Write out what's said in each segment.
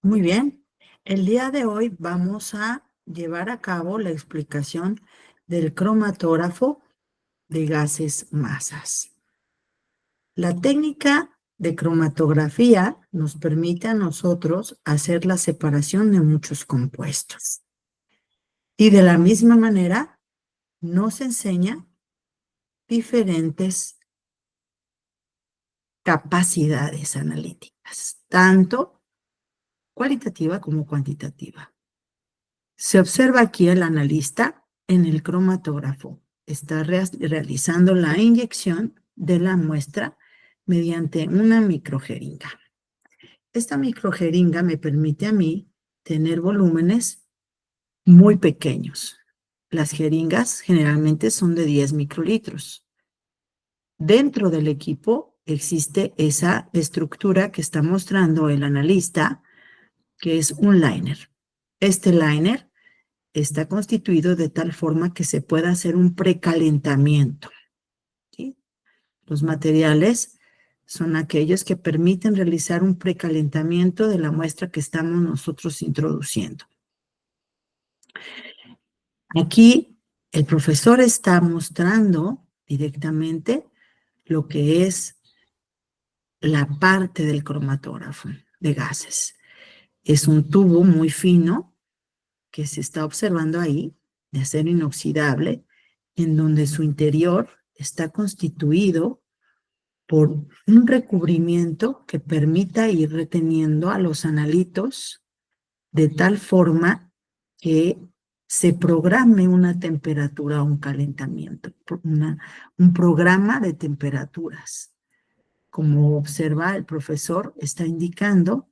Muy bien. El día de hoy vamos a llevar a cabo la explicación del cromatógrafo de gases masas. La técnica de cromatografía nos permite a nosotros hacer la separación de muchos compuestos. Y de la misma manera nos enseña diferentes capacidades analíticas, tanto cualitativa como cuantitativa. Se observa aquí el analista en el cromatógrafo. Está realizando la inyección de la muestra mediante una microjeringa. Esta microjeringa me permite a mí tener volúmenes muy pequeños. Las jeringas generalmente son de 10 microlitros. Dentro del equipo existe esa estructura que está mostrando el analista, que es un liner. Este liner está constituido de tal forma que se pueda hacer un precalentamiento, ¿sí? Los materiales son aquellos que permiten realizar un precalentamiento de la muestra que estamos nosotros introduciendo. Aquí el profesor está mostrando directamente lo que es la parte del cromatógrafo de gases. Es un tubo muy fino que se está observando ahí, de acero inoxidable, en donde su interior está constituido por un recubrimiento que permita ir reteniendo a los analitos de tal forma que se programe una temperatura o un calentamiento, un programa de temperaturas. Como observa el profesor, está indicando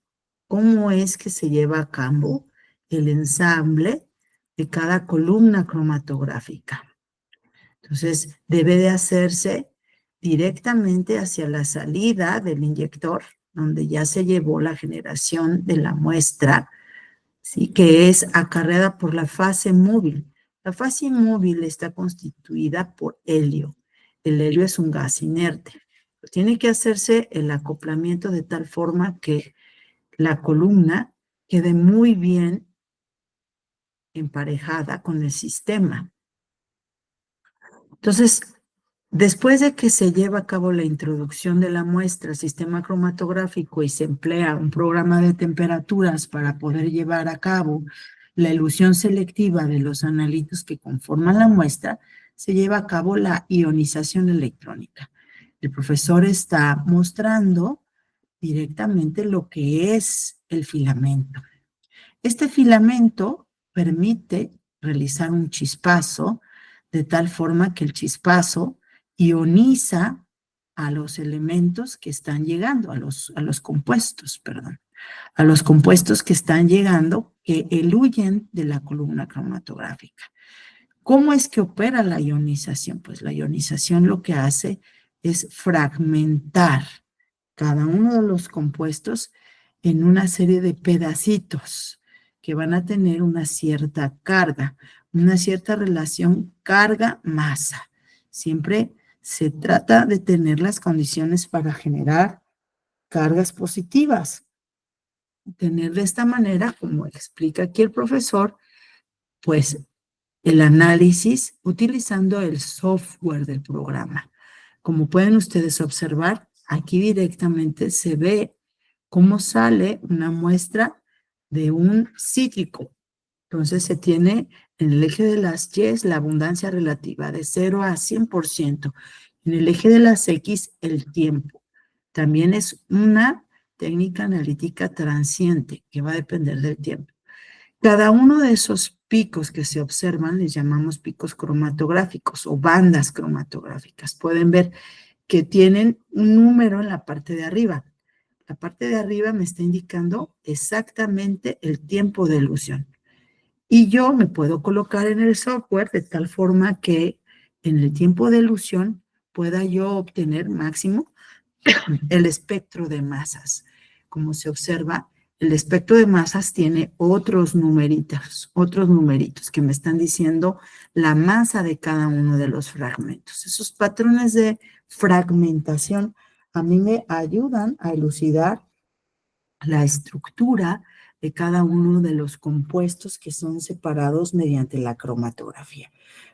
cómo es que se lleva a cabo el ensamble de cada columna cromatográfica. Entonces, debe de hacerse directamente hacia la salida del inyector, donde ya se llevó la generación de la muestra, ¿sí? Que es acarreada por la fase móvil. La fase móvil está constituida por helio. El helio es un gas inerte. Tiene que hacerse el acoplamiento de tal forma que la columna quede muy bien emparejada con el sistema. Entonces, después de que se lleva a cabo la introducción de la muestra al sistema cromatográfico y se emplea un programa de temperaturas para poder llevar a cabo la elusión selectiva de los analitos que conforman la muestra, se lleva a cabo la ionización electrónica. El profesor está mostrando directamente lo que es el filamento. Este filamento permite realizar un chispazo de tal forma que el chispazo ioniza a los elementos que están llegando, a los compuestos, perdón, a los compuestos que están llegando que eluyen de la columna cromatográfica. ¿Cómo es que opera la ionización? Pues la ionización lo que hace es fragmentar cada uno de los compuestos en una serie de pedacitos que van a tener una cierta carga, una cierta relación carga-masa. Siempre se trata de tener las condiciones para generar cargas positivas. Tener de esta manera, como explica aquí el profesor, pues el análisis utilizando el software del programa. Como pueden ustedes observar, aquí directamente se ve cómo sale una muestra de un cítrico. Entonces se tiene en el eje de las Y la abundancia relativa de 0 a 100%. En el eje de las X el tiempo. También es una técnica analítica transiente que va a depender del tiempo. Cada uno de esos picos que se observan les llamamos picos cromatográficos o bandas cromatográficas. Pueden ver que tienen un número en la parte de arriba. La parte de arriba me está indicando exactamente el tiempo de elusión. Y yo me puedo colocar en el software de tal forma que en el tiempo de elusión pueda yo obtener máximo el espectro de masas. Como se observa, el espectro de masas tiene otros numeritos que me están diciendo la masa de cada uno de los fragmentos. Esos patrones de fragmentación a mí me ayudan a elucidar la estructura de cada uno de los compuestos que son separados mediante la cromatografía.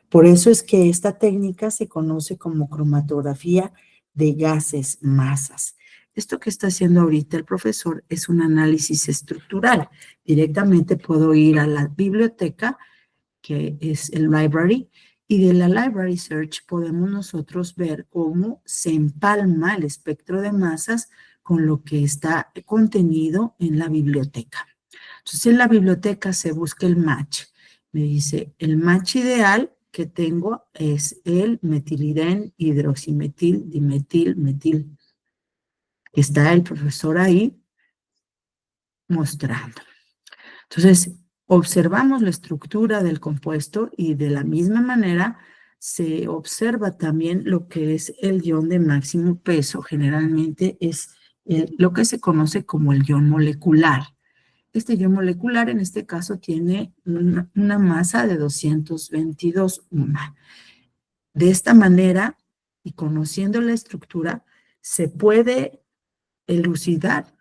Por eso es que esta técnica se conoce como cromatografía de gases masas. Esto que está haciendo ahorita el profesor es un análisis estructural. Directamente puedo ir a la biblioteca, que es el library, y de la library search podemos nosotros ver cómo se empalma el espectro de masas con lo que está contenido en la biblioteca. Entonces, en la biblioteca se busca el match. Me dice, el match ideal que tengo es el metilidén, hidroximetil, dimetil, metil. Está el profesor ahí mostrando. Entonces, observamos la estructura del compuesto y de la misma manera se observa también lo que es el ion de máximo peso. Generalmente es lo que se conoce como el ion molecular. Este ion molecular en este caso tiene una masa de 222 UMA. De esta manera, y conociendo la estructura, se puede elucidar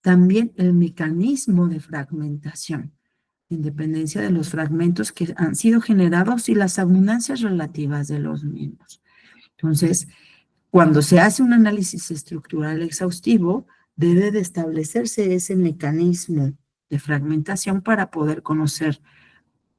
también el mecanismo de fragmentación, en dependencia de los fragmentos que han sido generados y las abundancias relativas de los mismos. Entonces, cuando se hace un análisis estructural exhaustivo, debe de establecerse ese mecanismo de fragmentación para poder conocer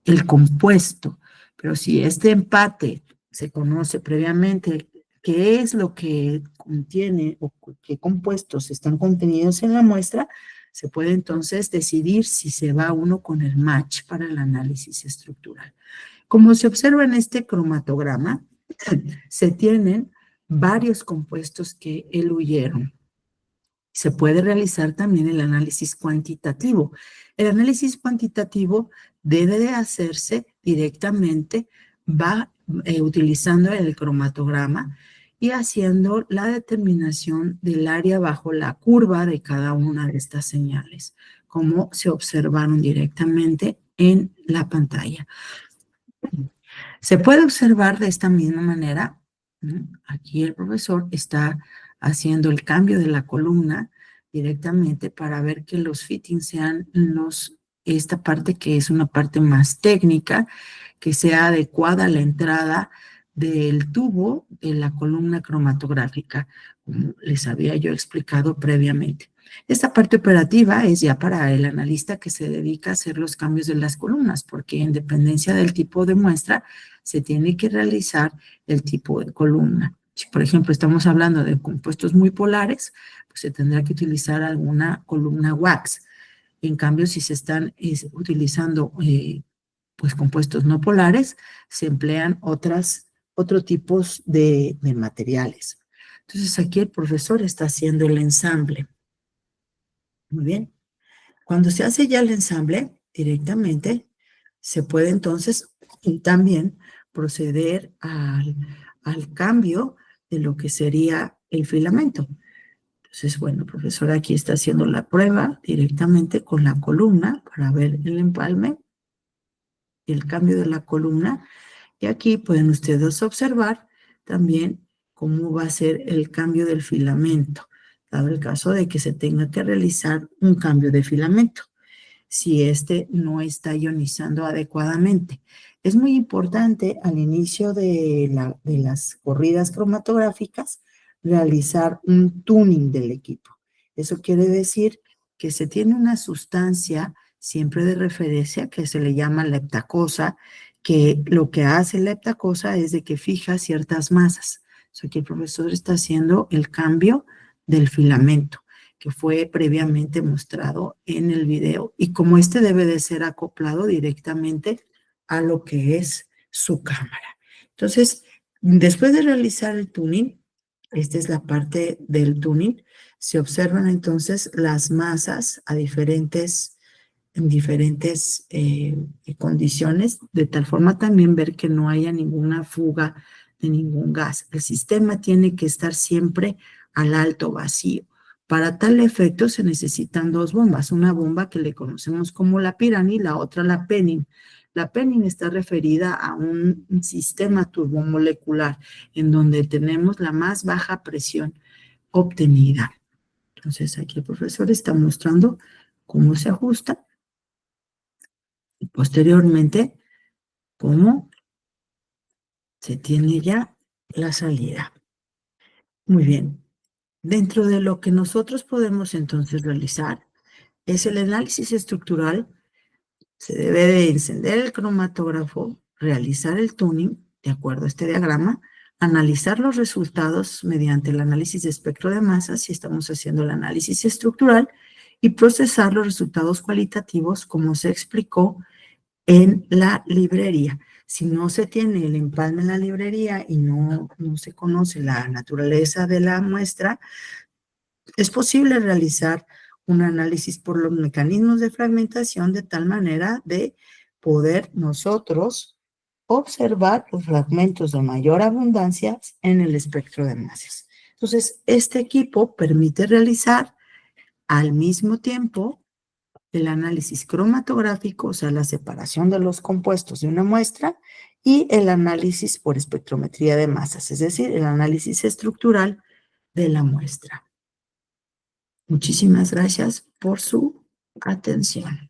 el compuesto. Pero si este empate se conoce previamente qué es lo que contiene o qué compuestos están contenidos en la muestra, se puede entonces decidir si se va uno con el match para el análisis estructural. Como se observa en este cromatograma, se tienen varios compuestos que eluyeron. Se puede realizar también el análisis cuantitativo. El análisis cuantitativo debe de hacerse directamente, utilizando el cromatograma y haciendo la determinación del área bajo la curva de cada una de estas señales, como se observaron directamente en la pantalla. Se puede observar de esta misma manera. Aquí el profesor está haciendo el cambio de la columna directamente para ver que los fittings sean esta parte que es una parte más técnica, que sea adecuada a la entrada del tubo de la columna cromatográfica, como les había yo explicado previamente. Esta parte operativa es ya para el analista que se dedica a hacer los cambios de las columnas, porque en dependencia del tipo de muestra, se tiene que realizar el tipo de columna. Si, por ejemplo, estamos hablando de compuestos muy polares, pues se tendrá que utilizar alguna columna wax. En cambio, si se están utilizando pues compuestos no polares, se emplean otros tipos de materiales. Entonces, aquí el profesor está haciendo el ensamble. Muy bien. Cuando se hace ya el ensamble directamente, se puede entonces también proceder al cambio de lo que sería el filamento. Entonces, bueno, el profesor aquí está haciendo la prueba directamente con la columna para ver el empalme y el cambio de la columna. Y aquí pueden ustedes observar también cómo va a ser el cambio del filamento, dado el caso de que se tenga que realizar un cambio de filamento, si este no está ionizando adecuadamente. Es muy importante al inicio de las corridas cromatográficas realizar un tuning del equipo. Eso quiere decir que se tiene una sustancia siempre de referencia que se le llama leptacosa, que lo que hace la leptacosa es de que fija ciertas masas. O sea, que el profesor está haciendo el cambio del filamento que fue previamente mostrado en el video y como este debe de ser acoplado directamente a lo que es su cámara. Entonces, después de realizar el tuning, esta es la parte del tuning, se observan entonces las masas en diferentes condiciones, de tal forma también ver que no haya ninguna fuga de ningún gas. El sistema tiene que estar siempre al alto vacío. Para tal efecto se necesitan dos bombas, una bomba que le conocemos como la Piranha y la otra la Penning. La Penning está referida a un sistema turbomolecular en donde tenemos la más baja presión obtenida. Entonces aquí el profesor está mostrando cómo se ajusta y posteriormente cómo se tiene ya la salida. Muy bien. Dentro de lo que nosotros podemos entonces realizar es el análisis estructural. Se debe de encender el cromatógrafo, realizar el tuning de acuerdo a este diagrama, analizar los resultados mediante el análisis de espectro de masas, si estamos haciendo el análisis estructural, y procesar los resultados cualitativos, como se explicó en la librería. Si no se tiene el empalme en la librería y no se conoce la naturaleza de la muestra, es posible realizar un análisis por los mecanismos de fragmentación de tal manera de poder nosotros observar los fragmentos de mayor abundancia en el espectro de masas. Entonces, este equipo permite realizar al mismo tiempo el análisis cromatográfico, o sea, la separación de los compuestos de una muestra, y el análisis por espectrometría de masas, es decir, el análisis estructural de la muestra. Muchísimas gracias por su atención.